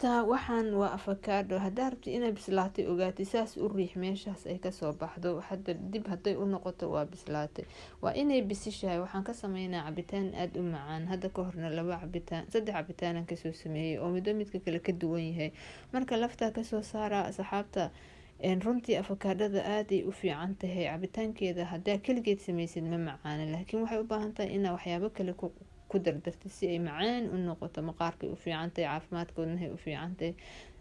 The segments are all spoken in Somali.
horta waxaan waa avocado. Haddaa rabti inay bislaatay ogaatay saas u riix meeshaas ay kasoo baxdo. Hadda dib hadday u noqoto waa bislaatay. Waa inay bisishahay. Waxaan ka sameynaa cabitaan aad u macaan. Hadda ka horna saddex cabitaanan kasoo sameeyay oo midka kale ka duwan yahay. Marka laftaa kasoo saara asxaabta runtii avocadada aad ay u fiican tahay. Cabitaankeeda haddaa kaligeed samaysid ma macaana, laakiin waxay u baahan tahay inaa waxyaabo kale ku dardartay si ay macaan u noqoto. Maqaarkay u fiican tahay, caafimaadkoodna ay u fiican tahay.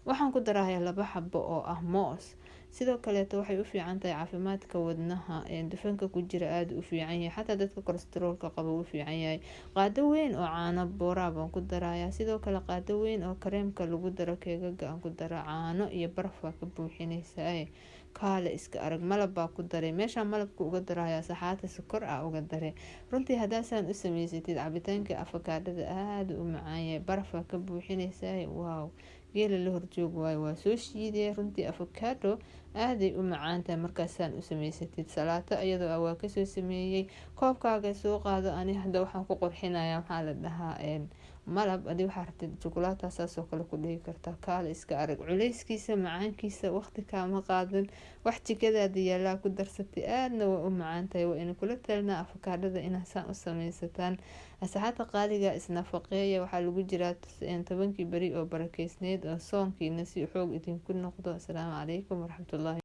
Waxaan ku darayaa 2 xabo oo ah moos. sidoo kaleeto waxay u fiican tahay caafimaadka wadnaha, dufanka ku jira aad u fiican yahay, xataa dadka kolestaroolka qaba u fiican yahay. qaado weyn oo caano boora baan ku darayaa, sidoo kale qaado weyn oo kareemka lagu daro keegaga aan ku dara, caano iyo baraf waa ka buuxinaysaa. kaale iska arag, malab baa ku daray, meeshaan malabka uga darayaa saxaata sokor ah uga daray. runtii haddaasaan u samaysatid cabitaanka afakaadhada aad u macaan yahay, baraf waa ka buuxinaysaa. waaw, geela la horjoog waayo, waa soo shiidee. runtii afakaadho aaday u macaantahay markaasaan u samaysatid. salaato iyadoo waa kasoo sameeyey. koobkaaga soo qaado, ani hadda waxaan ku qurxinayaa maxaa la dhahaa malab. adi waxaa rabtid jukulaataa saasoo kale ku dhigi kartaa. kaale iska arag, culeyskiisa macaankiisa waqti kaama qaadan, wax jikadaada yaalaa ku darsatay, aadna waa u macaantahay. waa ina kula talinaa afakaadhada inaa saan u samaysataan. asxaabta qaaliga isnafaqeeya, waxaa lagu jiraa 10 beri oo barakeysneed oo soonkiina si xoog idinku noqdo. asalaamu calaykum waraxmatullaahi